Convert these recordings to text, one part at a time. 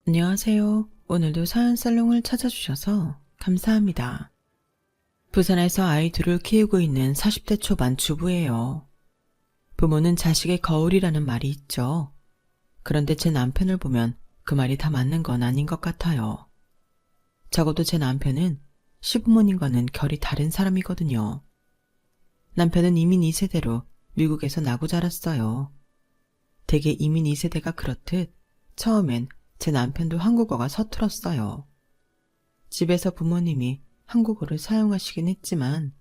안녕하세요. 오늘도 사연 살롱을 찾아주셔서 감사합니다. 부산에서 아이 둘을 키우고 있는 40대 초반 주부예요. 부모는 자식의 거울이라는 말이 있죠. 그런데 제 남편을 보면 그 말이 다 맞는 건 아닌 것 같아요. 적어도 제 남편은 시부모님과는 결이 다른 사람이거든요. 남편은 이민 2세대로 미국에서 나고 자랐어요. 대개 이민 2세대가 그렇듯 처음엔 제 남편도 한국어가 서툴었어요. 집에서 부모님이 한국어를 사용하시긴 했지만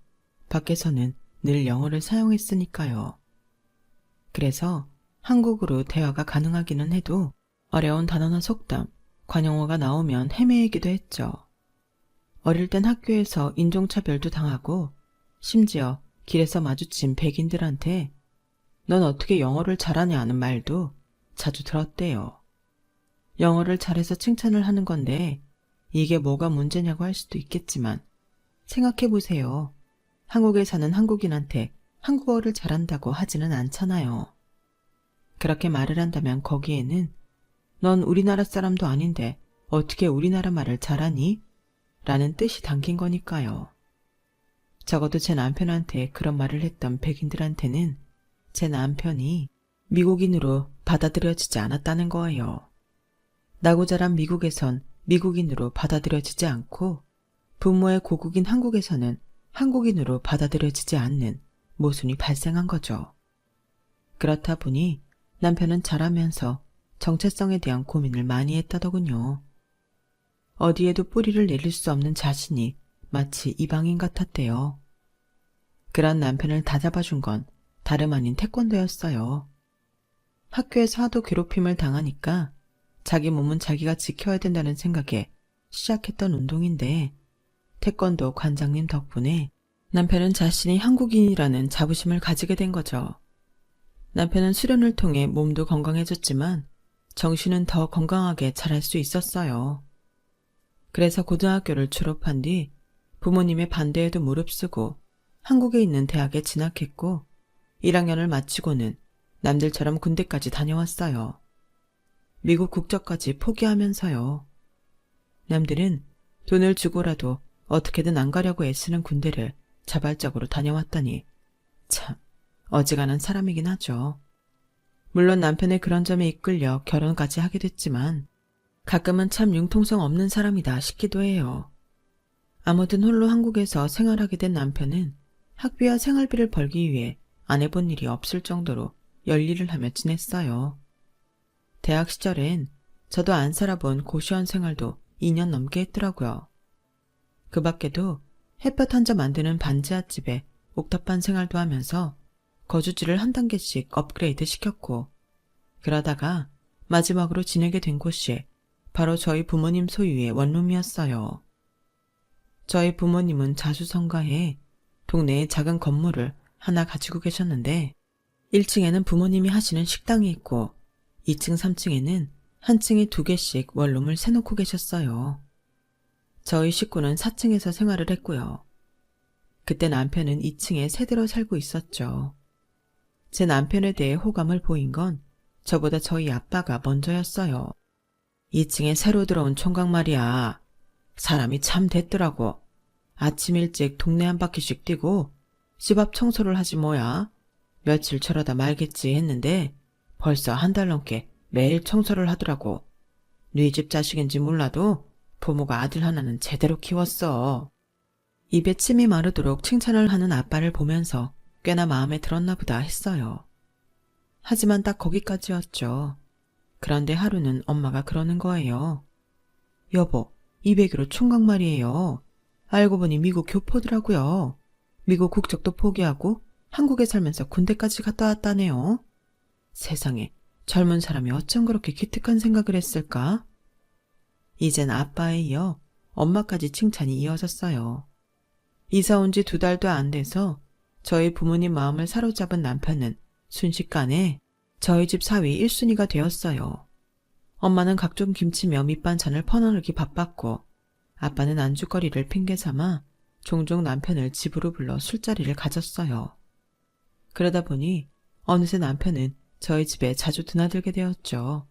밖에서는 늘 영어를 사용했으니까요. 그래서 한국어로 대화가 가능하기는 해도 어려운 단어나 속담, 관용어가 나오면 헤매이기도 했죠. 어릴 땐 학교에서 인종차별도 당하고 심지어 길에서 마주친 백인들한테 넌 어떻게 영어를 잘하냐는 말도 자주 들었대요. 영어를 잘해서 칭찬을 하는 건데 이게 뭐가 문제냐고 할 수도 있겠지만 생각해보세요. 한국에 사는 한국인한테 한국어를 잘한다고 하지는 않잖아요. 그렇게 말을 한다면 거기에는 넌 우리나라 사람도 아닌데 어떻게 우리나라 말을 잘하니? 라는 뜻이 담긴 거니까요. 적어도 제 남편한테 그런 말을 했던 백인들한테는 제 남편이 미국인으로 받아들여지지 않았다는 거예요. 나고 자란 미국에선 미국인으로 받아들여지지 않고 부모의 고국인 한국에서는 한국인으로 받아들여지지 않는 모순이 발생한 거죠. 그렇다 보니 남편은 자라면서 정체성에 대한 고민을 많이 했다더군요. 어디에도 뿌리를 내릴 수 없는 자신이 마치 이방인 같았대요. 그런 남편을 다잡아준 건 다름 아닌 태권도였어요. 학교에서 하도 괴롭힘을 당하니까 자기 몸은 자기가 지켜야 된다는 생각에 시작했던 운동인데 태권도 관장님 덕분에 남편은 자신이 한국인이라는 자부심을 가지게 된 거죠. 남편은 수련을 통해 몸도 건강해졌지만 정신은 더 건강하게 자랄 수 있었어요. 그래서 고등학교를 졸업한 뒤 부모님의 반대에도 무릅쓰고 한국에 있는 대학에 진학했고 1학년을 마치고는 남들처럼 군대까지 다녀왔어요. 미국 국적까지 포기하면서요. 남들은 돈을 주고라도 어떻게든 안 가려고 애쓰는 군대를 자발적으로 다녀왔다니 참 어지간한 사람이긴 하죠. 물론 남편의 그런 점에 이끌려 결혼까지 하게 됐지만 가끔은 참 융통성 없는 사람이다 싶기도 해요. 아무튼 홀로 한국에서 생활하게 된 남편은 학비와 생활비를 벌기 위해 안 해본 일이 없을 정도로 열일을 하며 지냈어요. 대학 시절엔 저도 안 살아본 고시원 생활도 2년 넘게 했더라고요. 그 밖에도 햇볕 한 점 안 드는 반지하집에 옥탑방 생활도 하면서 거주지를 한 단계씩 업그레이드 시켰고 그러다가 마지막으로 지내게 된 곳이 바로 저희 부모님 소유의 원룸이었어요. 저희 부모님은 자수성가해 동네에 작은 건물을 하나 가지고 계셨는데 1층에는 부모님이 하시는 식당이 있고 2층, 3층에는 한 층에 2개씩 원룸을 세놓고 계셨어요. 저희 식구는 4층에서 생활을 했고요. 그때 남편은 2층에 세대로 살고 있었죠. 제 남편에 대해 호감을 보인 건 저보다 저희 아빠가 먼저였어요. 2층에 새로 들어온 총각 말이야. 사람이 참 됐더라고. 아침 일찍 동네 한 바퀴씩 뛰고 집 앞 청소를 하지 뭐야. 며칠 저러다 말겠지 했는데 벌써 한 달 넘게 매일 청소를 하더라고. 네 집 자식인지 몰라도 부모가 아들 하나는 제대로 키웠어. 입에 침이 마르도록 칭찬을 하는 아빠를 보면서 꽤나 마음에 들었나 보다 했어요. 하지만 딱 거기까지였죠. 그런데 하루는 엄마가 그러는 거예요. 여보, 200으로 총각 말이에요. 알고 보니 미국 교포더라고요. 미국 국적도 포기하고 한국에 살면서 군대까지 갔다 왔다네요. 세상에 젊은 사람이 어쩜 그렇게 기특한 생각을 했을까? 이젠 아빠에 이어 엄마까지 칭찬이 이어졌어요. 이사 온 지 2달도 안 돼서 저희 부모님 마음을 사로잡은 남편은 순식간에 저희 집 사위 1순위가 되었어요. 엄마는 각종 김치며 밑반찬을 퍼나르기 바빴고 아빠는 안주거리를 핑계삼아 종종 남편을 집으로 불러 술자리를 가졌어요. 그러다 보니 어느새 남편은 저희 집에 자주 드나들게 되었죠.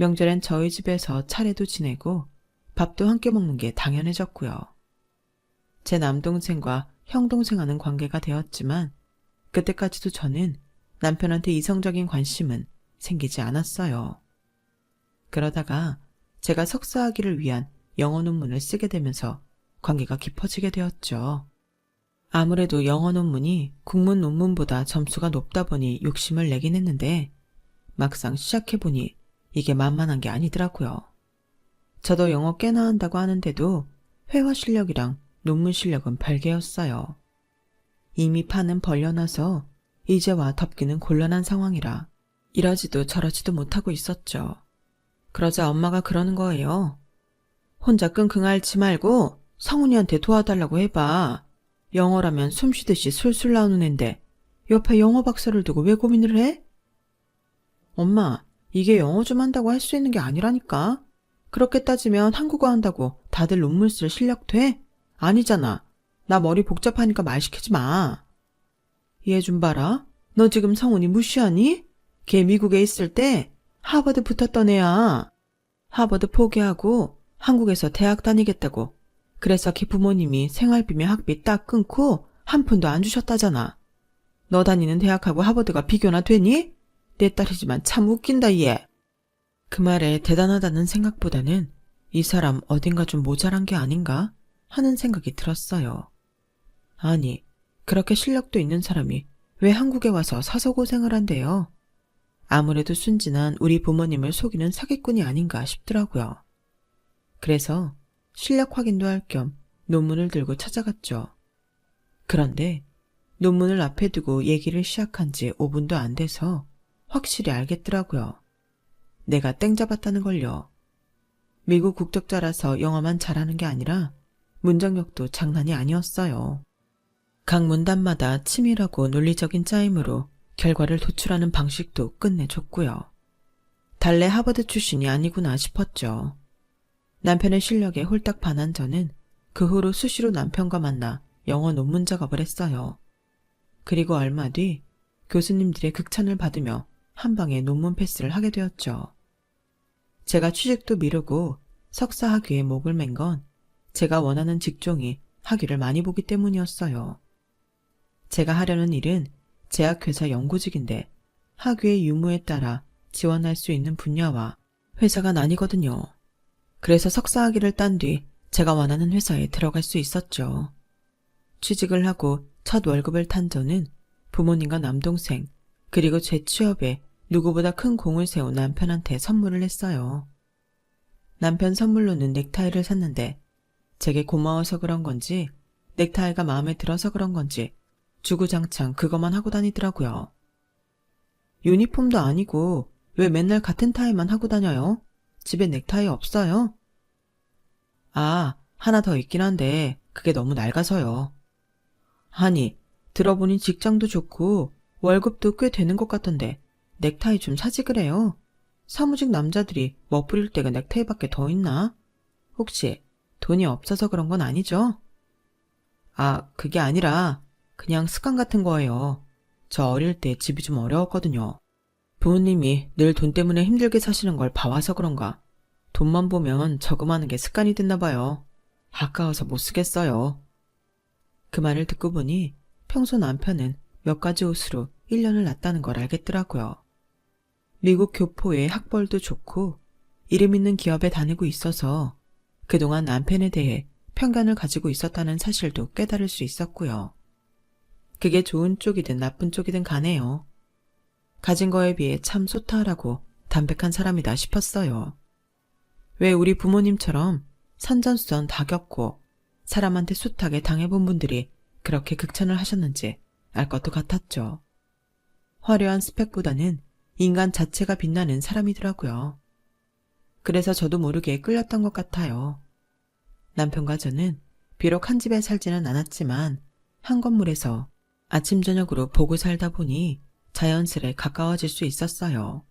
명절엔 저희 집에서 차례도 지내고 밥도 함께 먹는 게 당연해졌고요. 제 남동생과 형동생하는 관계가 되었지만 그때까지도 저는 남편한테 이성적인 관심은 생기지 않았어요. 그러다가 제가 석사학위를 위한 영어 논문을 쓰게 되면서 관계가 깊어지게 되었죠. 아무래도 영어 논문이 국문 논문보다 점수가 높다 보니 욕심을 내긴 했는데 막상 시작해보니 이게 만만한 게 아니더라고요. 저도 영어 꽤나 한다고 하는데도 회화 실력이랑 논문 실력은 별개였어요. 이미 판은 벌려놔서 이제와 덮기는 곤란한 상황이라 이러지도 저러지도 못하고 있었죠. 그러자 엄마가 그러는 거예요. 혼자 끙끙 앓지 말고 성훈이한테 도와달라고 해봐. 영어라면 숨쉬듯이 술술 나오는 앤데 옆에 영어 박사를 두고 왜 고민을 해? 엄마, 이게 영어 좀 한다고 할 수 있는 게 아니라니까. 그렇게 따지면 한국어 한다고 다들 논문 쓸 실력 돼? 아니잖아. 나 머리 복잡하니까 말 시키지 마. 얘 좀 봐라. 너 지금 성훈이 무시하니? 걔 미국에 있을 때 하버드 붙었던 애야. 하버드 포기하고 한국에서 대학 다니겠다고. 그래서 걔 부모님이 생활비며 학비 딱 끊고 한 푼도 안 주셨다잖아. 너 다니는 대학하고 하버드가 비교나 되니? 내 딸이지만 참 웃긴다 얘. 그 말에 대단하다는 생각보다는 이 사람 어딘가 좀 모자란 게 아닌가 하는 생각이 들었어요. 아니, 그렇게 실력도 있는 사람이 왜 한국에 와서 사서 고생을 한대요? 아무래도 순진한 우리 부모님을 속이는 사기꾼이 아닌가 싶더라고요. 그래서 실력 확인도 할 겸 논문을 들고 찾아갔죠. 그런데 논문을 앞에 두고 얘기를 시작한 지 5분도 안 돼서 확실히 알겠더라고요. 내가 땡 잡았다는 걸요. 미국 국적자라서 영어만 잘하는 게 아니라 문장력도 장난이 아니었어요. 각 문단마다 치밀하고 논리적인 짜임으로 결과를 도출하는 방식도 끝내줬고요. 달래 하버드 출신이 아니구나 싶었죠. 남편의 실력에 홀딱 반한 저는 그 후로 수시로 남편과 만나 영어 논문 작업을 했어요. 그리고 얼마 뒤 교수님들의 극찬을 받으며 한 방에 논문 패스를 하게 되었죠. 제가 취직도 미루고 석사 학위에 목을 맨 건 제가 원하는 직종이 학위를 많이 보기 때문이었어요. 제가 하려는 일은 제약회사 연구직인데 학위의 유무에 따라 지원할 수 있는 분야와 회사가 나뉘거든요. 그래서 석사 학위를 딴 뒤 제가 원하는 회사에 들어갈 수 있었죠. 취직을 하고 첫 월급을 탄 저는 부모님과 남동생 그리고 제 취업에 누구보다 큰 공을 세운 남편한테 선물을 했어요. 남편 선물로는 넥타이를 샀는데 제게 고마워서 그런 건지 넥타이가 마음에 들어서 그런 건지 주구장창 그것만 하고 다니더라고요. 유니폼도 아니고 왜 맨날 같은 타이만 하고 다녀요? 집에 넥타이 없어요? 아, 하나 더 있긴 한데 그게 너무 낡아서요. 아니, 들어보니 직장도 좋고 월급도 꽤 되는 것 같던데 넥타이 좀 사지 그래요. 사무직 남자들이 멋부릴 때가 넥타이밖에 더 있나? 혹시 돈이 없어서 그런 건 아니죠? 아, 그게 아니라 그냥 습관 같은 거예요. 저 어릴 때 집이 좀 어려웠거든요. 부모님이 늘 돈 때문에 힘들게 사시는 걸 봐와서 그런가. 돈만 보면 저금하는 게 습관이 됐나 봐요. 아까워서 못 쓰겠어요. 그 말을 듣고 보니 평소 남편은 몇 가지 옷으로 1년을 났다는 걸 알겠더라고요. 미국 교포의 학벌도 좋고 이름 있는 기업에 다니고 있어서 그동안 남편에 대해 편견을 가지고 있었다는 사실도 깨달을 수 있었고요. 그게 좋은 쪽이든 나쁜 쪽이든 가네요. 가진 거에 비해 참 소탈하고 담백한 사람이다 싶었어요. 왜 우리 부모님처럼 산전수전 다 겪고 사람한테 숱하게 당해본 분들이 그렇게 극찬을 하셨는지 알 것도 같았죠. 화려한 스펙보다는 인간 자체가 빛나는 사람이더라고요. 그래서 저도 모르게 끌렸던 것 같아요. 남편과 저는 비록 한 집에 살지는 않았지만 한 건물에서 아침 저녁으로 보고 살다 보니 자연스레 가까워질 수 있었어요.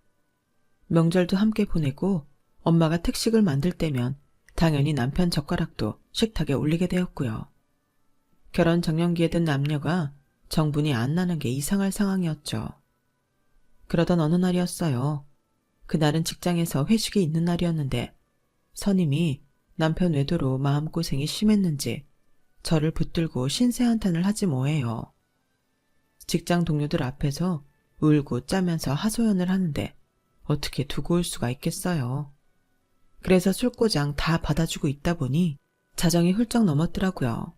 명절도 함께 보내고 엄마가 특식을 만들 때면 당연히 남편 젓가락도 식탁에 올리게 되었고요. 결혼 정년기에 든 남녀가 정분이 안 나는 게 이상할 상황이었죠. 그러던 어느 날이었어요. 그날은 직장에서 회식이 있는 날이었는데 선임이 남편 외도로 마음고생이 심했는지 저를 붙들고 신세한탄을 하지 뭐예요. 직장 동료들 앞에서 울고 짜면서 하소연을 하는데 어떻게 두고 올 수가 있겠어요. 그래서 술고장 다 받아주고 있다 보니 자정이 훌쩍 넘었더라고요.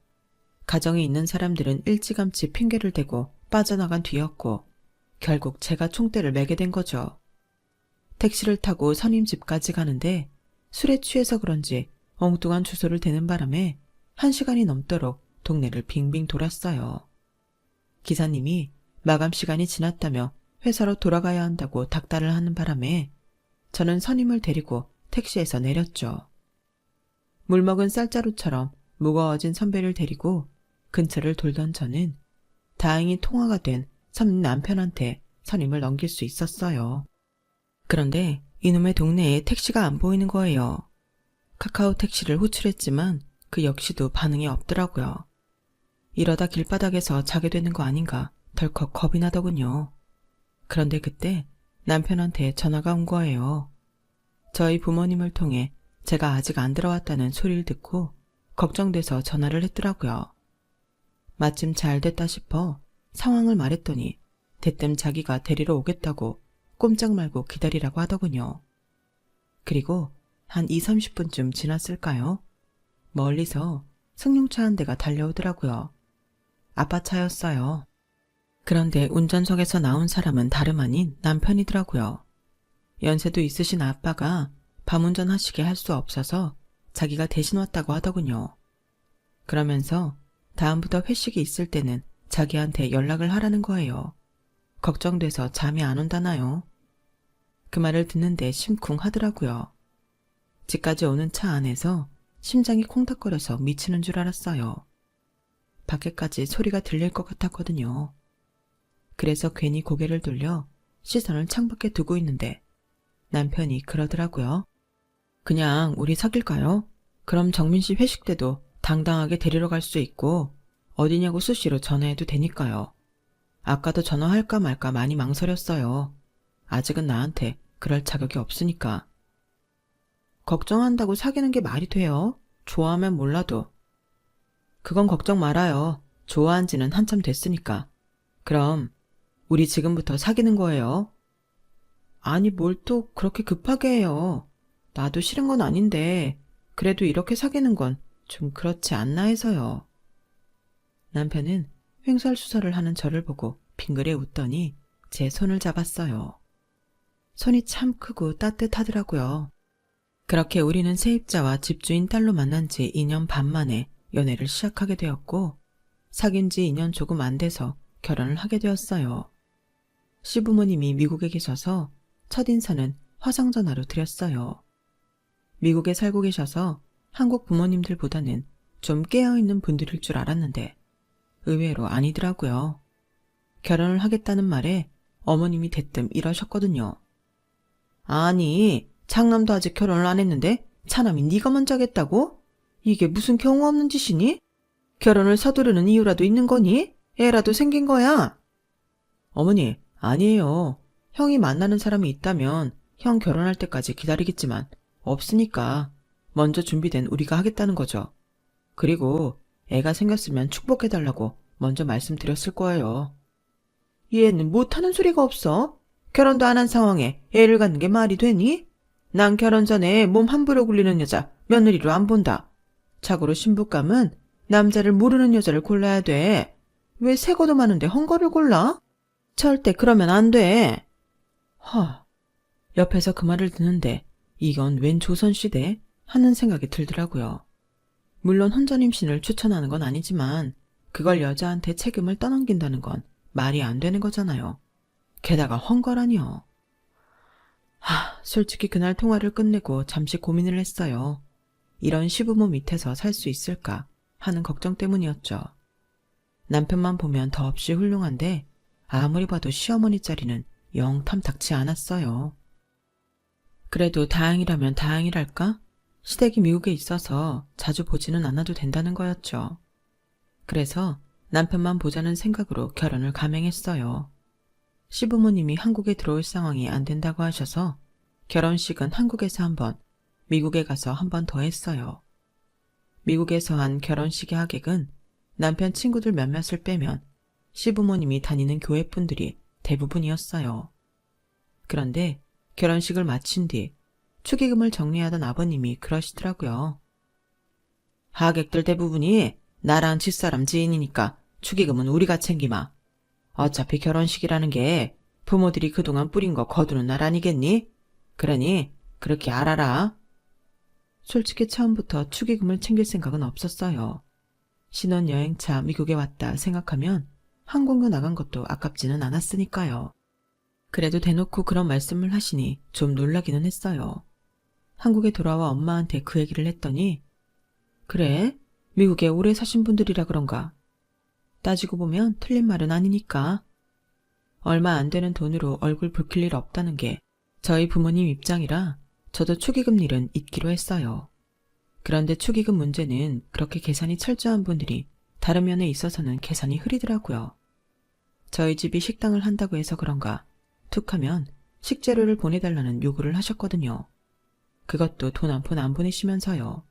가정에 있는 사람들은 일찌감치 핑계를 대고 빠져나간 뒤였고 결국 제가 총대를 매게 된 거죠. 택시를 타고 선임 집까지 가는데 술에 취해서 그런지 엉뚱한 주소를 대는 바람에 1시간이 넘도록 동네를 빙빙 돌았어요. 기사님이 마감 시간이 지났다며 회사로 돌아가야 한다고 닥달을 하는 바람에 저는 선임을 데리고 택시에서 내렸죠. 물먹은 쌀자루처럼 무거워진 선배를 데리고 근처를 돌던 저는 다행히 통화가 된 선임 남편한테 선임을 넘길 수 있었어요. 그런데 이놈의 동네에 택시가 안 보이는 거예요. 카카오 택시를 호출했지만 그 역시도 반응이 없더라고요. 이러다 길바닥에서 자게 되는 거 아닌가 덜컥 겁이 나더군요. 그런데 그때 남편한테 전화가 온 거예요. 저희 부모님을 통해 제가 아직 안 들어왔다는 소리를 듣고 걱정돼서 전화를 했더라고요. 마침 잘 됐다 싶어 상황을 말했더니 대뜸 자기가 데리러 오겠다고 꼼짝 말고 기다리라고 하더군요. 그리고 한 20-30분쯤 지났을까요? 멀리서 승용차 한 대가 달려오더라고요. 아빠 차였어요. 그런데 운전석에서 나온 사람은 다름 아닌 남편이더라고요. 연세도 있으신 아빠가 밤 운전하시게 할 수 없어서 자기가 대신 왔다고 하더군요. 그러면서 다음부터 회식이 있을 때는 자기한테 연락을 하라는 거예요. 걱정돼서 잠이 안 온다나요? 그 말을 듣는데 심쿵하더라고요. 집까지 오는 차 안에서 심장이 콩닥거려서 미치는 줄 알았어요. 밖에까지 소리가 들릴 것 같았거든요. 그래서 괜히 고개를 돌려 시선을 창밖에 두고 있는데 남편이 그러더라고요. 그냥 우리 사귈까요? 그럼 정민 씨 회식 때도 당당하게 데리러 갈 수 있고 어디냐고 수시로 전화해도 되니까요. 아까도 전화할까 말까 많이 망설였어요. 아직은 나한테 그럴 자격이 없으니까. 걱정한다고 사귀는 게 말이 돼요? 좋아하면 몰라도. 그건 걱정 말아요. 좋아한 지는 한참 됐으니까. 그럼 우리 지금부터 사귀는 거예요? 아니 뭘 또 그렇게 급하게 해요. 나도 싫은 건 아닌데 그래도 이렇게 사귀는 건 좀 그렇지 않나 해서요. 남편은 횡설수설을 하는 저를 보고 빙그레 웃더니 제 손을 잡았어요. 손이 참 크고 따뜻하더라고요. 그렇게 우리는 세입자와 집주인 딸로 만난 지 2년 반 만에 연애를 시작하게 되었고 사귄 지 2년 조금 안 돼서 결혼을 하게 되었어요. 시부모님이 미국에 계셔서 첫인사는 화상전화로 드렸어요. 미국에 살고 계셔서 한국 부모님들보다는 좀 깨어있는 분들일 줄 알았는데 의외로 아니더라고요. 결혼을 하겠다는 말에 어머님이 대뜸 이러셨거든요. 아니, 장남도 아직 결혼을 안 했는데 차남이 네가 먼저 하겠다고? 이게 무슨 경우 없는 짓이니? 결혼을 서두르는 이유라도 있는 거니? 애라도 생긴 거야? 어머니, 아니에요. 형이 만나는 사람이 있다면 형 결혼할 때까지 기다리겠지만 없으니까 먼저 준비된 우리가 하겠다는 거죠. 그리고 애가 생겼으면 축복해달라고 먼저 말씀드렸을 거예요. 얘는 못하는 소리가 없어. 결혼도 안 한 상황에 애를 갖는 게 말이 되니? 난 결혼 전에 몸 함부로 굴리는 여자 며느리로 안 본다. 자고로 신부감은 남자를 모르는 여자를 골라야 돼. 왜 새거도 많은데 헝거를 골라? 절대 그러면 안 돼. 옆에서 그 말을 듣는데 이건 웬 조선시대? 하는 생각이 들더라고요. 물론 혼전 임신을 추천하는 건 아니지만 그걸 여자한테 책임을 떠넘긴다는 건 말이 안 되는 거잖아요. 게다가 헝거라니요. 솔직히 그날 통화를 끝내고 잠시 고민을 했어요. 이런 시부모 밑에서 살 수 있을까 하는 걱정 때문이었죠. 남편만 보면 더없이 훌륭한데 아무리 봐도 시어머니 자리는 영 탐탁치 않았어요. 그래도 다행이라면 다행이랄까? 시댁이 미국에 있어서 자주 보지는 않아도 된다는 거였죠. 그래서 남편만 보자는 생각으로 결혼을 감행했어요. 시부모님이 한국에 들어올 상황이 안 된다고 하셔서 결혼식은 한국에서 한 번, 미국에 가서 한 번 더 했어요. 미국에서 한 결혼식의 하객은 남편 친구들 몇몇을 빼면 시부모님이 다니는 교회 분들이 대부분이었어요. 그런데 결혼식을 마친 뒤 축의금을 정리하던 아버님이 그러시더라고요. 하객들 대부분이 나랑 집사람 지인이니까 축의금은 우리가 챙기마. 어차피 결혼식이라는 게 부모들이 그동안 뿌린 거 거두는 날 아니겠니? 그러니 그렇게 알아라. 솔직히 처음부터 축의금을 챙길 생각은 없었어요. 신혼여행차 미국에 왔다 생각하면 항공료 나간 것도 아깝지는 않았으니까요. 그래도 대놓고 그런 말씀을 하시니 좀 놀라기는 했어요. 한국에 돌아와 엄마한테 그 얘기를 했더니 그래? 미국에 오래 사신 분들이라 그런가? 따지고 보면 틀린 말은 아니니까. 얼마 안 되는 돈으로 얼굴 붉힐 일 없다는 게 저희 부모님 입장이라 저도 축의금 일은 잊기로 했어요. 그런데 축의금 문제는 그렇게 계산이 철저한 분들이 다른 면에 있어서는 계산이 흐리더라고요. 저희 집이 식당을 한다고 해서 그런가 툭하면 식재료를 보내달라는 요구를 하셨거든요. 그것도 돈 한 푼 안 보내시면서요.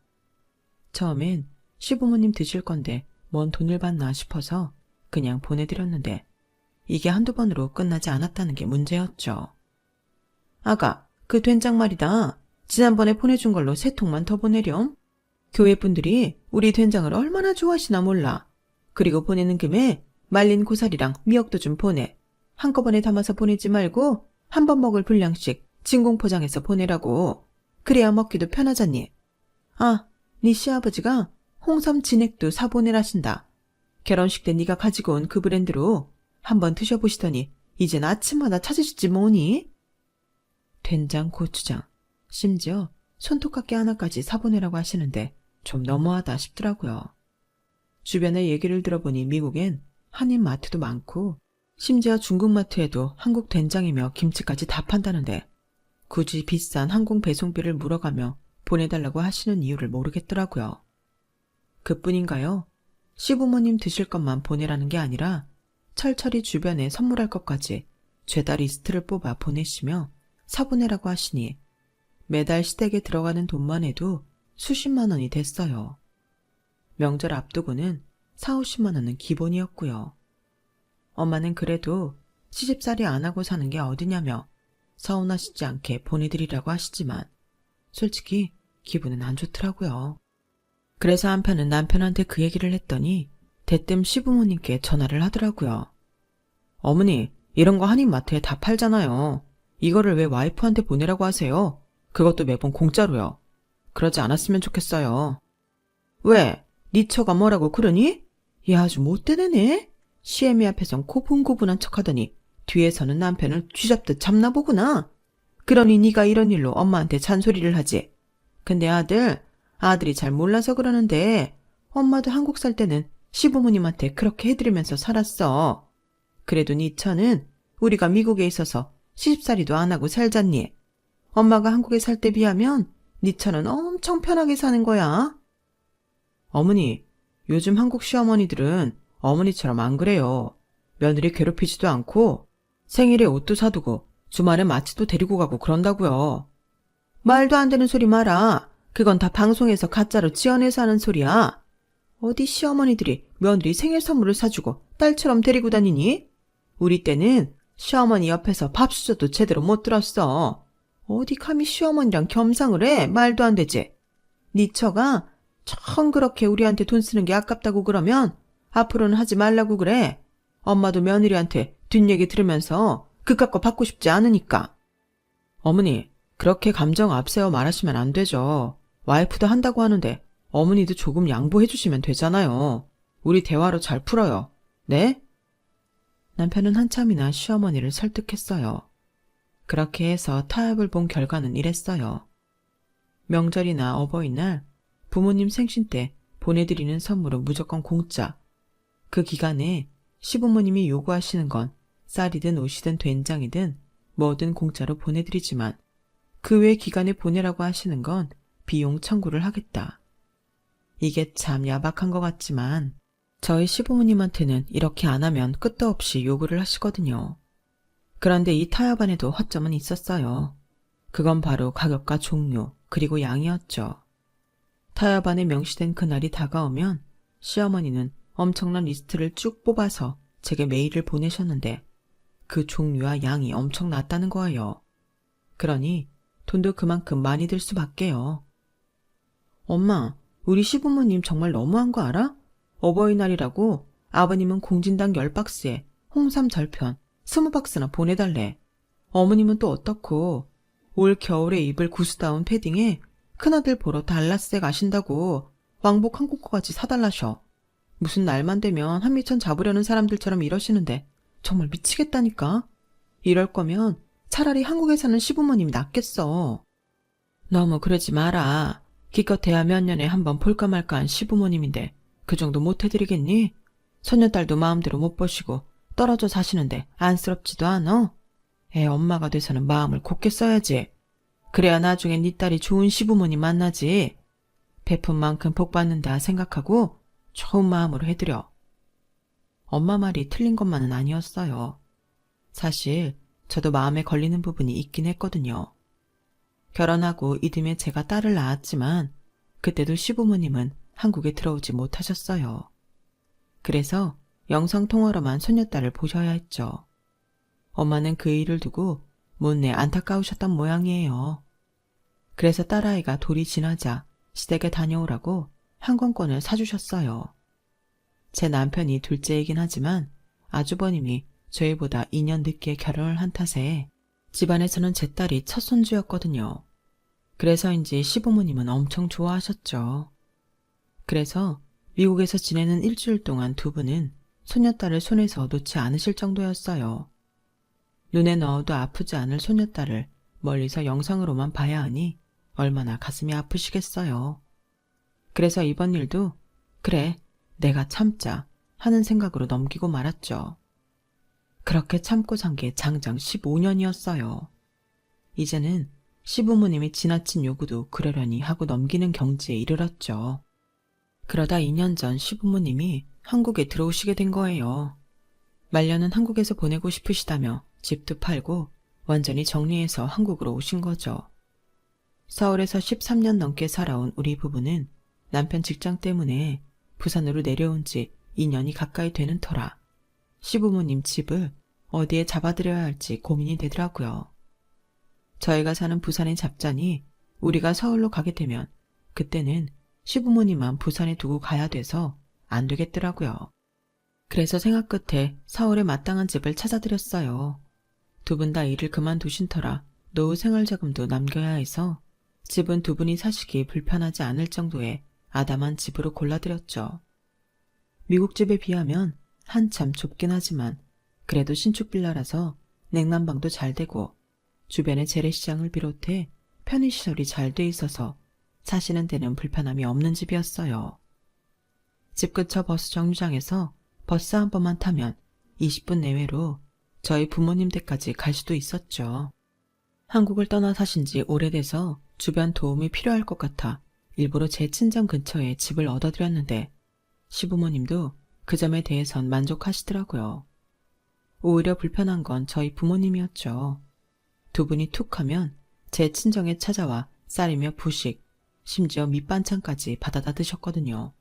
처음엔 시부모님 드실 건데 뭔 돈을 받나 싶어서 그냥 보내드렸는데 이게 한두 번으로 끝나지 않았다는 게 문제였죠. 아가, 그 된장 말이다. 지난번에 보내준 걸로 3통만 더 보내렴. 교회 분들이 우리 된장을 얼마나 좋아하시나 몰라. 그리고 보내는 김에 말린 고사리랑 미역도 좀 보내. 한꺼번에 담아서 보내지 말고 한 번 먹을 분량씩 진공 포장해서 보내라고. 그래야 먹기도 편하잖니. 아, 네 시아버지가 홍삼 진액도 사보내라신다. 결혼식 때 네가 가지고 온 그 브랜드로 한번 드셔보시더니 이젠 아침마다 찾으시지 뭐니? 된장, 고추장, 심지어 손톱깎이 하나까지 사보내라고 하시는데 좀 너무하다 싶더라고요. 주변에 얘기를 들어보니 미국엔 한인 마트도 많고 심지어 중국 마트에도 한국 된장이며 김치까지 다 판다는데 굳이 비싼 항공 배송비를 물어가며 보내달라고 하시는 이유를 모르겠더라고요. 그뿐인가요? 시부모님 드실 것만 보내라는 게 아니라 철철이 주변에 선물할 것까지 죄다 리스트를 뽑아 보내시며 사보내라고 하시니 매달 시댁에 들어가는 돈만 해도 수십만 원이 됐어요. 명절 앞두고는 4, 50만 원은 기본이었고요. 엄마는 그래도 시집살이 안 하고 사는 게 어디냐며 서운하시지 않게 보내드리라고 하시지만 솔직히 기분은 안 좋더라고요. 그래서 한편은 남편한테 그 얘기를 했더니 대뜸 시부모님께 전화를 하더라고요. 어머니, 이런 거 한인마트에 다 팔잖아요. 이거를 왜 와이프한테 보내라고 하세요? 그것도 매번 공짜로요. 그러지 않았으면 좋겠어요. 왜? 네 처가 뭐라고 그러니? 얘 아주 못된 애네? 시애미 앞에선 고분고분한 척하더니 뒤에서는 남편을 쥐잡듯 잡나 보구나. 그러니 네가 이런 일로 엄마한테 잔소리를 하지. 근데 아들이 잘 몰라서 그러는데 엄마도 한국 살 때는 시부모님한테 그렇게 해드리면서 살았어. 그래도 네 처는 우리가 미국에 있어서 시집살이도 안 하고 살잖니. 엄마가 한국에 살 때 비하면 네 처는 엄청 편하게 사는 거야. 어머니, 요즘 한국 시어머니들은 어머니처럼 안 그래요. 며느리 괴롭히지도 않고 생일에 옷도 사두고 주말에 마트도 데리고 가고 그런다고요. 말도 안 되는 소리 마라. 그건 다 방송에서 가짜로 지어내서 하는 소리야. 어디 시어머니들이 며느리 생일 선물을 사주고 딸처럼 데리고 다니니? 우리 때는 시어머니 옆에서 밥수저도 제대로 못 들었어. 어디 감히 시어머니랑 겸상을 해? 말도 안 되지. 네 처가 청 그렇게 우리한테 돈 쓰는 게 아깝다고 그러면 앞으로는 하지 말라고 그래. 엄마도 며느리한테 뒷얘기 들으면서 그깟 거 받고 싶지 않으니까. 어머니, 그렇게 감정 앞세워 말하시면 안 되죠. 와이프도 한다고 하는데 어머니도 조금 양보해 주시면 되잖아요. 우리 대화로 잘 풀어요. 네? 남편은 한참이나 시어머니를 설득했어요. 그렇게 해서 타협을 본 결과는 이랬어요. 명절이나 어버이날, 부모님 생신 때 보내드리는 선물은 무조건 공짜. 그 기간에 시부모님이 요구하시는 건 쌀이든 옷이든 된장이든 뭐든 공짜로 보내드리지만 그 외 기간에 보내라고 하시는 건 비용 청구를 하겠다. 이게 참 야박한 것 같지만 저희 시부모님한테는 이렇게 안 하면 끝도 없이 요구를 하시거든요. 그런데 이 타협안에도 허점은 있었어요. 그건 바로 가격과 종류, 그리고 양이었죠. 타협안에 명시된 그날이 다가오면 시어머니는 엄청난 리스트를 쭉 뽑아서 제게 메일을 보내셨는데 그 종류와 양이 엄청 낮다는 거예요. 그러니 돈도 그만큼 많이 들 수밖에요. 엄마, 우리 시부모님 정말 너무한 거 알아? 어버이날이라고 아버님은 공진당 10박스에 홍삼 절편 20박스나 보내달래. 어머님은 또 어떻고 올 겨울에 입을 구스다운 패딩에 큰아들 보러 달라스에 가신다고 왕복 항공권까지 사달라셔. 무슨 날만 되면 한미천 잡으려는 사람들처럼 이러시는데 정말 미치겠다니까. 이럴 거면 차라리 한국에 사는 시부모님이 낫겠어. 너무 그러지 마라. 기껏해야 몇 년에 한 번 볼까 말까 한 시부모님인데 그 정도 못 해드리겠니? 손녀딸도 마음대로 못 보시고 떨어져 사시는데 안쓰럽지도 않아? 애 엄마가 돼서는 마음을 곱게 써야지. 그래야 나중에 네 딸이 좋은 시부모님 만나지. 베푼 만큼 복 받는다 생각하고 좋은 마음으로 해드려. 엄마 말이 틀린 것만은 아니었어요. 사실 저도 마음에 걸리는 부분이 있긴 했거든요. 결혼하고 이듬해 제가 딸을 낳았지만 그때도 시부모님은 한국에 들어오지 못하셨어요. 그래서 영상통화로만 손녀딸을 보셔야 했죠. 엄마는 그 일을 두고 못내 안타까우셨던 모양이에요. 그래서 딸아이가 돌이 지나자 시댁에 다녀오라고 항공권을 사주셨어요. 제 남편이 둘째이긴 하지만 아주버님이 저희보다 2년 늦게 결혼을 한 탓에 집안에서는 제 딸이 첫 손주였거든요. 그래서인지 시부모님은 엄청 좋아하셨죠. 그래서 미국에서 지내는 일주일 동안 두 분은 손녀딸을 손에서 놓지 않으실 정도였어요. 눈에 넣어도 아프지 않을 손녀딸을 멀리서 영상으로만 봐야 하니 얼마나 가슴이 아프시겠어요. 그래서 이번 일도 그래, 내가 참자 하는 생각으로 넘기고 말았죠. 그렇게 참고 산 게 장장 15년이었어요. 이제는 시부모님이 지나친 요구도 그러려니 하고 넘기는 경지에 이르렀죠. 그러다 2년 전 시부모님이 한국에 들어오시게 된 거예요. 말년은 한국에서 보내고 싶으시다며 집도 팔고 완전히 정리해서 한국으로 오신 거죠. 서울에서 13년 넘게 살아온 우리 부부는 남편 직장 때문에 부산으로 내려온 지 2년이 가까이 되는 터라 시부모님 집을 어디에 잡아드려야 할지 고민이 되더라고요. 저희가 사는 부산에 잡자니 우리가 서울로 가게 되면 그때는 시부모님만 부산에 두고 가야 돼서 안 되겠더라고요. 그래서 생각 끝에 서울에 마땅한 집을 찾아드렸어요. 두 분 다 일을 그만두신 터라 노후 생활자금도 남겨야 해서 집은 두 분이 사시기 불편하지 않을 정도의 아담한 집으로 골라드렸죠. 미국 집에 비하면 한참 좁긴 하지만 그래도 신축 빌라라서 냉난방도 잘 되고 주변에 재래시장을 비롯해 편의시설이 잘 돼 있어서 사시는 데는 불편함이 없는 집이었어요. 집 근처 버스 정류장에서 버스 한 번만 타면 20분 내외로 저희 부모님 댁까지 갈 수도 있었죠. 한국을 떠나 사신 지 오래돼서 주변 도움이 필요할 것 같아 일부러 제 친정 근처에 집을 얻어드렸는데 시부모님도 그 점에 대해선 만족하시더라고요. 오히려 불편한 건 저희 부모님이었죠. 두 분이 툭 하면 제 친정에 찾아와 쌀이며 부식, 심지어 밑반찬까지 받아다 드셨거든요.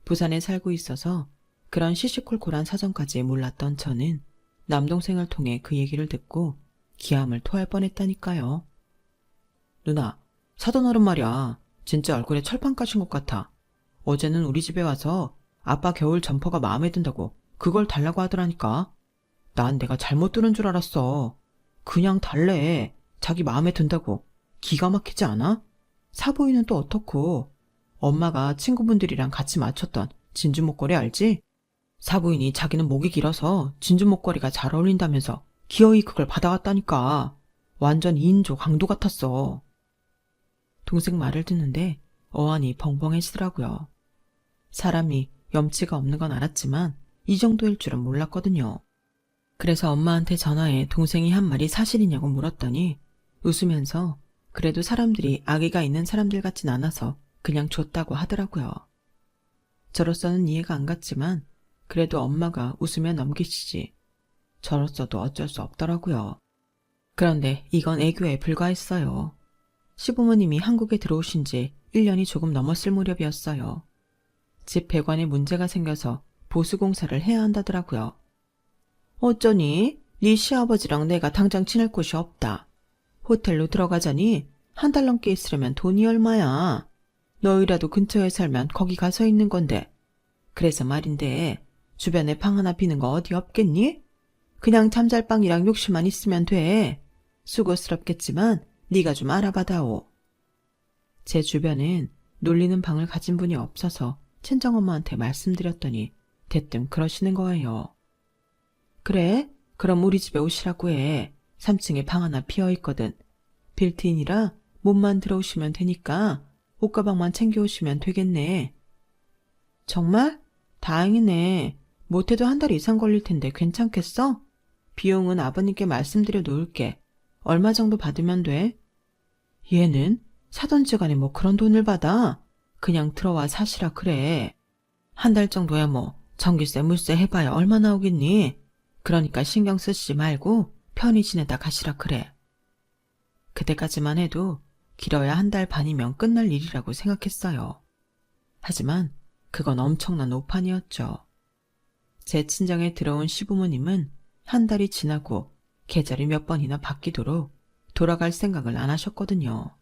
부산에 살고 있어서 그런 시시콜콜한 사정까지 몰랐던 저는 남동생을 통해 그 얘기를 듣고 기함을 토할 뻔했다니까요. 누나, 사돈어른 말이야. 진짜 얼굴에 철판 까신 것 같아. 어제는 우리 집에 와서 아빠 겨울 점퍼가 마음에 든다고 그걸 달라고 하더라니까. 난 내가 잘못 들은 줄 알았어. 그냥 달래. 자기 마음에 든다고. 기가 막히지 않아? 사부인은 또 어떻고? 엄마가 친구분들이랑 같이 맞췄던 진주 목걸이 알지? 사부인이 자기는 목이 길어서 진주 목걸이가 잘 어울린다면서 기어이 그걸 받아갔다니까. 완전 2인조 강도 같았어. 동생 말을 듣는데 어안이 벙벙해지더라고요. 사람이 염치가 없는 건 알았지만 이 정도일 줄은 몰랐거든요. 그래서 엄마한테 전화해 동생이 한 말이 사실이냐고 물었더니 웃으면서 그래도 사람들이 악의가 있는 사람들 같진 않아서 그냥 줬다고 하더라고요. 저로서는 이해가 안 갔지만 그래도 엄마가 웃으며 넘기시지. 저로서도 어쩔 수 없더라고요. 그런데 이건 애교에 불과했어요. 시부모님이 한국에 들어오신 지 1년이 조금 넘었을 무렵이었어요. 집 배관에 문제가 생겨서 보수공사를 해야 한다더라고요. 어쩌니? 네 시아버지랑 내가 당장 지낼 곳이 없다. 호텔로 들어가자니 한 달 넘게 있으려면 돈이 얼마야. 너희라도 근처에 살면 거기 가서 있는 건데. 그래서 말인데 주변에 방 하나 비는 거 어디 없겠니? 그냥 잠잘방이랑 욕실만 있으면 돼. 수고스럽겠지만 네가 좀 알아봐다오. 제 주변엔 놀리는 방을 가진 분이 없어서 친정엄마한테 말씀드렸더니 대뜸 그러시는 거예요. 그래? 그럼 우리 집에 오시라고 해. 3층에 방 하나 비어있거든. 빌트인이라 몸만 들어오시면 되니까 옷가방만 챙겨오시면 되겠네. 정말? 다행이네. 못해도 한 달 이상 걸릴 텐데 괜찮겠어? 비용은 아버님께 말씀드려 놓을게. 얼마 정도 받으면 돼? 얘는 사돈지간에 뭐 그런 돈을 받아? 그냥 들어와 사시라 그래. 한 달 정도야 뭐 전기세 물세 해봐야 얼마 나오겠니? 그러니까 신경 쓰시지 말고 편히 지내다 가시라 그래. 그때까지만 해도 길어야 한 달 반이면 끝날 일이라고 생각했어요. 하지만 그건 엄청난 오판이었죠. 제 친정에 들어온 시부모님은 한 달이 지나고 계절이 몇 번이나 바뀌도록 돌아갈 생각을 안 하셨거든요.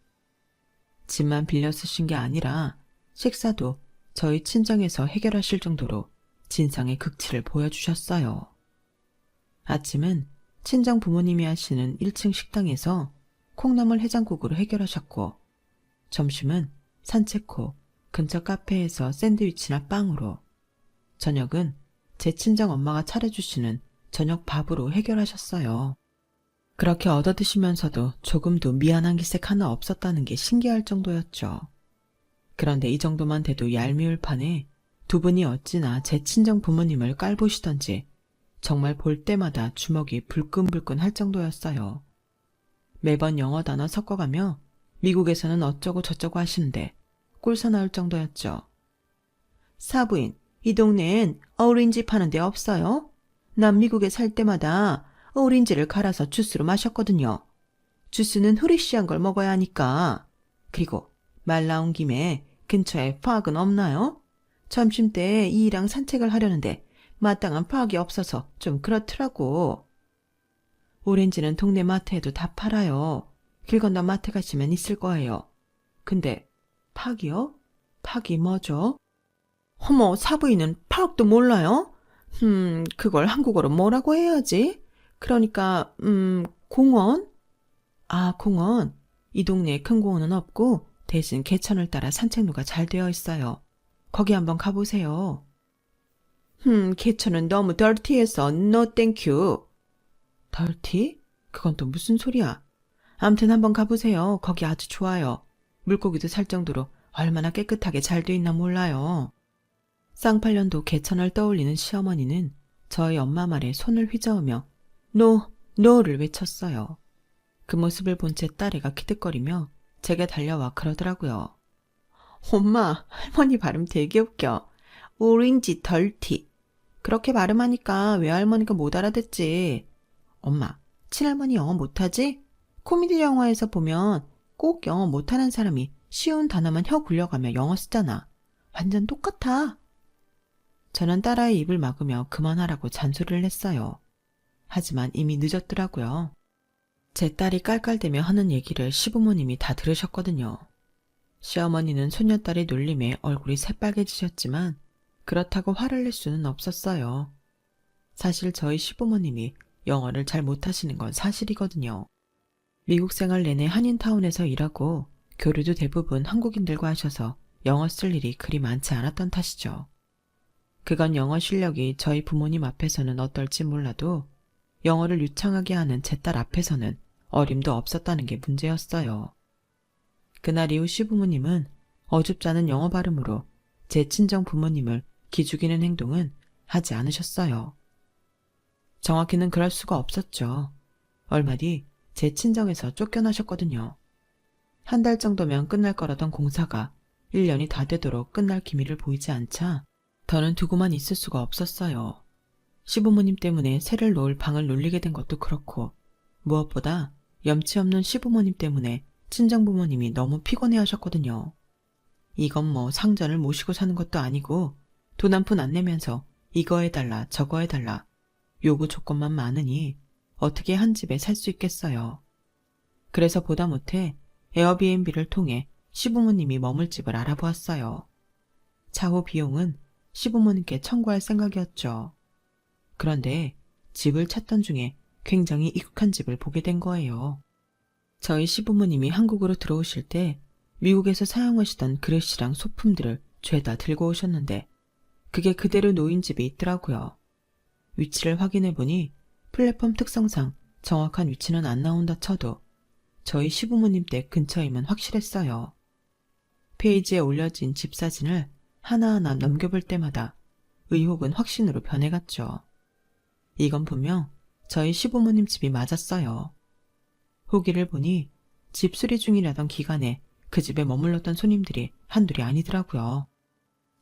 집만 빌려 쓰신 게 아니라 식사도 저희 친정에서 해결하실 정도로 진상의 극치를 보여주셨어요. 아침은 친정 부모님이 하시는 1층 식당에서 콩나물 해장국으로 해결하셨고, 점심은 산책 후 근처 카페에서 샌드위치나 빵으로, 저녁은 제 친정 엄마가 차려주시는 저녁 밥으로 해결하셨어요. 그렇게 얻어드시면서도 조금도 미안한 기색 하나 없었다는 게 신기할 정도였죠. 그런데 이 정도만 돼도 얄미울 판에 두 분이 어찌나 제 친정 부모님을 깔보시던지 정말 볼 때마다 주먹이 불끈불끈 할 정도였어요. 매번 영어 단어 섞어가며 미국에서는 어쩌고 저쩌고 하시는데 꼴사 나올 정도였죠. 사부인, 이 동네엔 오렌지 파는 데 없어요? 난 미국에 살 때마다 오렌지를 갈아서 주스로 마셨거든요. 주스는 후리쉬한 걸 먹어야 하니까. 그리고 말 나온 김에 근처에 파악은 없나요? 점심때 이랑 산책을 하려는데 마땅한 파악이 없어서 좀 그렇더라고. 오렌지는 동네 마트에도 다 팔아요. 길 건너 마트 가시면 있을 거예요. 근데 팍이요? 팍이 뭐죠? 어머, 사부인은 팍도 몰라요? 그걸 한국어로 뭐라고 해야지? 그러니까 공원? 아, 공원. 이 동네에 큰 공원은 없고 대신 개천을 따라 산책로가 잘 되어 있어요. 거기 한번 가보세요. 개천은 너무 덜티해서 no 땡큐. 덜티? 그건 또 무슨 소리야? 암튼 한번 가보세요. 거기 아주 좋아요. 물고기도 살 정도로 얼마나 깨끗하게 잘 돼 있나 몰라요. 쌍팔년도 개천을 떠올리는 시어머니는 저희 엄마 말에 손을 휘저으며 노를 외쳤어요. 그 모습을 본 제 딸애가 키득거리며 제게 달려와 그러더라고요. 엄마, 할머니 발음 되게 웃겨. 오렌지 덜티. 그렇게 발음하니까 외할머니가 못 알아듣지. 엄마, 친할머니 영어 못하지? 코미디 영화에서 보면 꼭 영어 못하는 사람이 쉬운 단어만 혀 굴려가며 영어 쓰잖아. 완전 똑같아. 저는 딸아이 입을 막으며 그만하라고 잔소리를 했어요. 하지만 이미 늦었더라고요. 제 딸이 깔깔대며 하는 얘기를 시부모님이 다 들으셨거든요. 시어머니는 손녀딸의 놀림에 얼굴이 새빨개지셨지만 그렇다고 화를 낼 수는 없었어요. 사실 저희 시부모님이 영어를 잘 못하시는 건 사실이거든요. 미국 생활 내내 한인타운에서 일하고 교류도 대부분 한국인들과 하셔서 영어 쓸 일이 그리 많지 않았던 탓이죠. 그건 영어 실력이 저희 부모님 앞에서는 어떨지 몰라도 영어를 유창하게 하는 제 딸 앞에서는 어림도 없었다는 게 문제였어요. 그날 이후 시부모님은 어줍지 않은 영어 발음으로 제 친정 부모님을 기죽이는 행동은 하지 않으셨어요. 정확히는 그럴 수가 없었죠. 얼마 뒤 제 친정에서 쫓겨나셨거든요. 한 달 정도면 끝날 거라던 공사가 1년이 다 되도록 끝날 기미를 보이지 않자 더는 두고만 있을 수가 없었어요. 시부모님 때문에 새를 놓을 방을 놀리게 된 것도 그렇고 무엇보다 염치 없는 시부모님 때문에 친정부모님이 너무 피곤해하셨거든요. 이건 뭐 상전을 모시고 사는 것도 아니고 돈 한 푼 안 내면서 이거 해달라 저거 해달라 요구 조건만 많으니 어떻게 한 집에 살 수 있겠어요. 그래서 보다 못해 에어비앤비를 통해 시부모님이 머물 집을 알아보았어요. 차후 비용은 시부모님께 청구할 생각이었죠. 그런데 집을 찾던 중에 굉장히 익숙한 집을 보게 된 거예요. 저희 시부모님이 한국으로 들어오실 때 미국에서 사용하시던 그릇이랑 소품들을 죄다 들고 오셨는데 그게 그대로 놓인 집이 있더라고요. 위치를 확인해보니 플랫폼 특성상 정확한 위치는 안 나온다 쳐도 저희 시부모님 댁 근처이면 확실했어요. 페이지에 올려진 집 사진을 하나하나 넘겨볼 때마다 의혹은 확신으로 변해갔죠. 이건 분명 저희 시부모님 집이 맞았어요. 후기를 보니 집 수리 중이라던 기간에 그 집에 머물렀던 손님들이 한둘이 아니더라고요.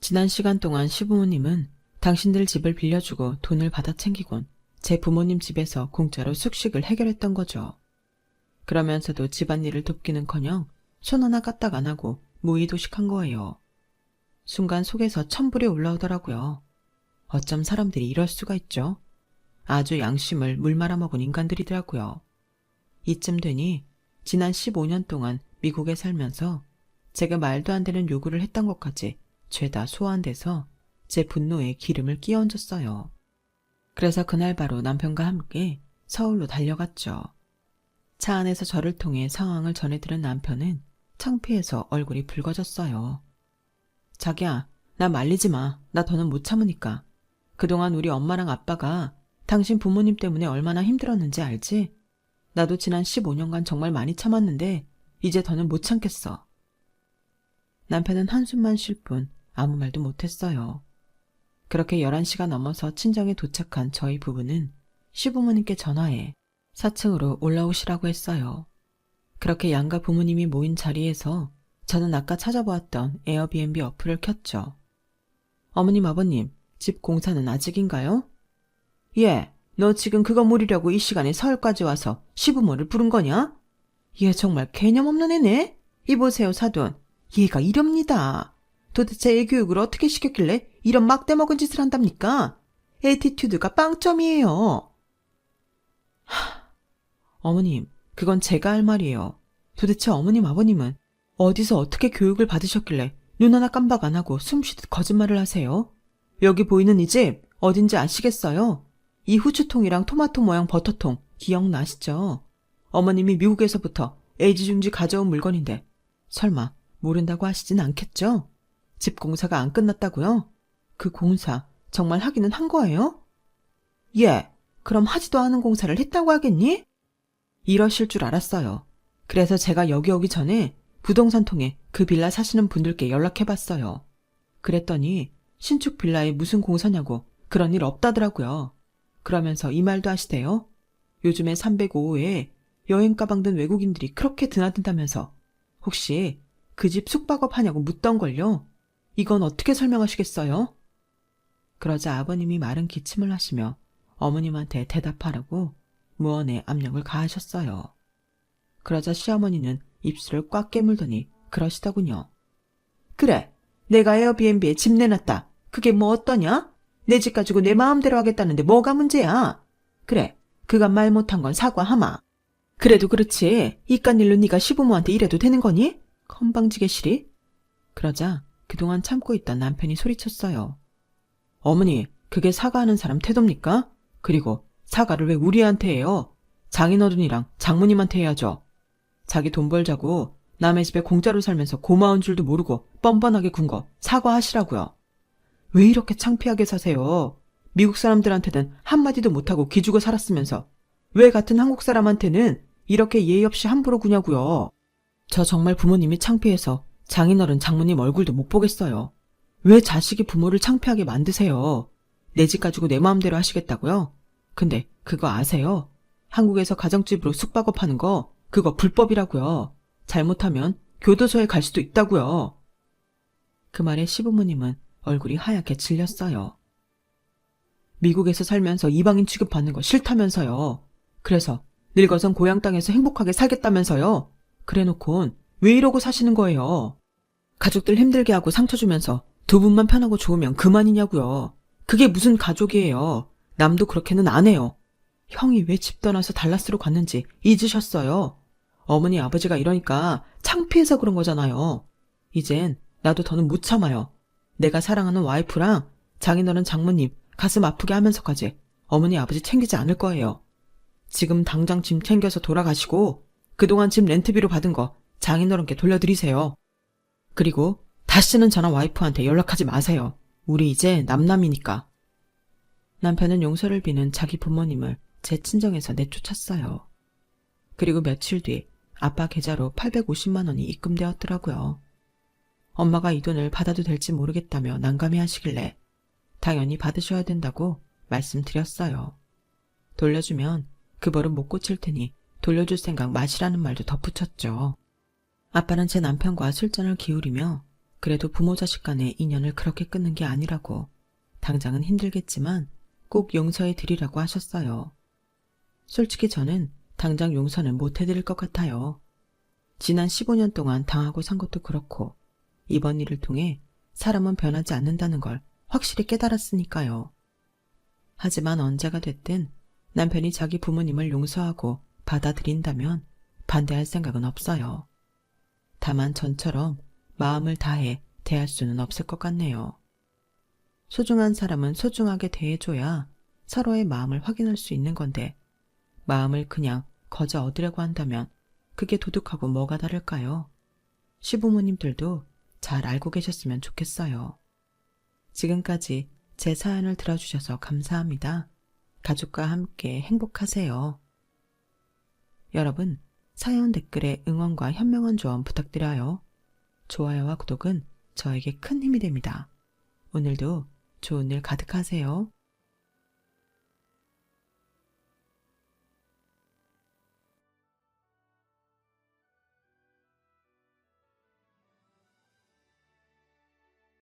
지난 시간 동안 시부모님은 당신들 집을 빌려주고 돈을 받아 챙기곤 제 부모님 집에서 공짜로 숙식을 해결했던 거죠. 그러면서도 집안일을 돕기는커녕 손 하나 까딱 안 하고 무의도식한 거예요. 순간 속에서 천불이 올라오더라고요. 어쩜 사람들이 이럴 수가 있죠? 아주 양심을 물 말아먹은 인간들이더라고요. 이쯤 되니 지난 15년 동안 미국에 살면서 제가 말도 안 되는 요구를 했던 것까지 죄다 소환돼서 제 분노에 기름을 끼얹었어요. 그래서 그날 바로 남편과 함께 서울로 달려갔죠. 차 안에서 저를 통해 상황을 전해들은 남편은 창피해서 얼굴이 붉어졌어요. 자기야, 나 말리지 마. 나 더는 못 참으니까. 그동안 우리 엄마랑 아빠가 당신 부모님 때문에 얼마나 힘들었는지 알지? 나도 지난 15년간 정말 많이 참았는데 이제 더는 못 참겠어. 남편은 한숨만 쉴 뿐 아무 말도 못했어요. 그렇게 11시가 넘어서 친정에 도착한 저희 부부는 시부모님께 전화해 4층으로 올라오시라고 했어요. 그렇게 양가 부모님이 모인 자리에서 저는 아까 찾아보았던 에어비앤비 어플을 켰죠. 어머님, 아버님, 집 공사는 아직인가요? 예, 너 지금 그거 물으려고 이 시간에 서울까지 와서 시부모를 부른 거냐? 얘 정말 개념 없는 애네? 이보세요, 사돈. 얘가 이럽니다. 도대체 애 교육을 어떻게 시켰길래 이런 막대 먹은 짓을 한답니까? 애티튜드가 빵점이에요. 어머님, 그건 제가 할 말이에요. 도대체 어머님, 아버님은 어디서 어떻게 교육을 받으셨길래 눈 하나 깜박 안 하고 숨쉬듯 거짓말을 하세요? 여기 보이는 이 집 어딘지 아시겠어요? 이 후추통이랑 토마토 모양 버터통 기억나시죠? 어머님이 미국에서부터 애지중지 가져온 물건인데 설마 모른다고 하시진 않겠죠? 집 공사가 안 끝났다고요? 그 공사 정말 하기는 한 거예요? 예, 그럼 하지도 않은 공사를 했다고 하겠니? 이러실 줄 알았어요. 그래서 제가 여기 오기 전에 부동산 통해 그 빌라 사시는 분들께 연락해봤어요. 그랬더니 신축 빌라에 무슨 공사냐고 그런 일 없다더라고요. 그러면서 이 말도 하시대요. 요즘에 305호에 여행 가방 든 외국인들이 그렇게 드나든다면서 혹시 그 집 숙박업 하냐고 묻던걸요. 이건 어떻게 설명하시겠어요? 그러자 아버님이 마른 기침을 하시며 어머님한테 대답하라고 무언의 압력을 가하셨어요. 그러자 시어머니는 입술을 꽉 깨물더니 그러시더군요. 그래, 내가 에어비앤비에 집 내놨다. 그게 뭐 어떠냐? 내 집 가지고 내 마음대로 하겠다는데 뭐가 문제야? 그래, 그간 말 못한 건 사과하마. 그래도 그렇지, 이깟 일로 네가 시부모한테 이래도 되는 거니? 건방지게 시리? 그러자 그동안 참고 있던 남편이 소리쳤어요. 어머니, 그게 사과하는 사람 태도입니까? 그리고 사과를 왜 우리한테 해요? 장인어른이랑 장모님한테 해야죠. 자기 돈 벌자고 남의 집에 공짜로 살면서 고마운 줄도 모르고 뻔뻔하게 군 거 사과하시라고요. 왜 이렇게 창피하게 사세요? 미국 사람들한테는 한마디도 못하고 기죽어 살았으면서 왜 같은 한국 사람한테는 이렇게 예의 없이 함부로 구냐고요. 저 정말 부모님이 창피해서 장인어른 장모님 얼굴도 못 보겠어요. 왜 자식이 부모를 창피하게 만드세요? 내 집 가지고 내 마음대로 하시겠다고요? 근데 그거 아세요? 한국에서 가정집으로 숙박업 하는 거 그거 불법이라고요. 잘못하면 교도소에 갈 수도 있다고요. 그 말에 시부모님은 얼굴이 하얗게 질렸어요. 미국에서 살면서 이방인 취급받는 거 싫다면서요. 그래서 늙어선 고향 땅에서 행복하게 살겠다면서요. 그래놓곤 왜 이러고 사시는 거예요? 가족들 힘들게 하고 상처 주면서 두 분만 편하고 좋으면 그만이냐고요. 그게 무슨 가족이에요. 남도 그렇게는 안 해요. 형이 왜 집 떠나서 달라스로 갔는지 잊으셨어요. 어머니 아버지가 이러니까 창피해서 그런 거잖아요. 이젠 나도 더는 못 참아요. 내가 사랑하는 와이프랑 장인어른 장모님 가슴 아프게 하면서까지 어머니 아버지 챙기지 않을 거예요. 지금 당장 짐 챙겨서 돌아가시고 그동안 집 렌트비로 받은 거 장인어른께 돌려드리세요. 그리고 다시는 저랑 와이프한테 연락하지 마세요. 우리 이제 남남이니까. 남편은 용서를 비는 자기 부모님을 제 친정에서 내쫓았어요. 그리고 며칠 뒤 아빠 계좌로 850만 원이 입금되었더라고요. 엄마가 이 돈을 받아도 될지 모르겠다며 난감해 하시길래 당연히 받으셔야 된다고 말씀드렸어요. 돌려주면 그 벌은 못 고칠 테니 돌려줄 생각 마시라는 말도 덧붙였죠. 아빠는 제 남편과 술잔을 기울이며 그래도 부모 자식 간의 인연을 그렇게 끊는 게 아니라고 당장은 힘들겠지만 꼭 용서해 드리라고 하셨어요. 솔직히 저는 당장 용서는 못 해드릴 것 같아요. 지난 15년 동안 당하고 산 것도 그렇고 이번 일을 통해 사람은 변하지 않는다는 걸 확실히 깨달았으니까요. 하지만 언제가 됐든 남편이 자기 부모님을 용서하고 받아들인다면 반대할 생각은 없어요. 다만 전처럼 마음을 다해 대할 수는 없을 것 같네요. 소중한 사람은 소중하게 대해줘야 서로의 마음을 확인할 수 있는 건데 마음을 그냥 거저 얻으려고 한다면 그게 도둑하고 뭐가 다를까요? 시부모님들도 잘 알고 계셨으면 좋겠어요. 지금까지 제 사연을 들어주셔서 감사합니다. 가족과 함께 행복하세요. 여러분, 사연 댓글에 응원과 현명한 조언 부탁드려요. 좋아요와 구독은 저에게 큰 힘이 됩니다. 오늘도 좋은 일 가득하세요.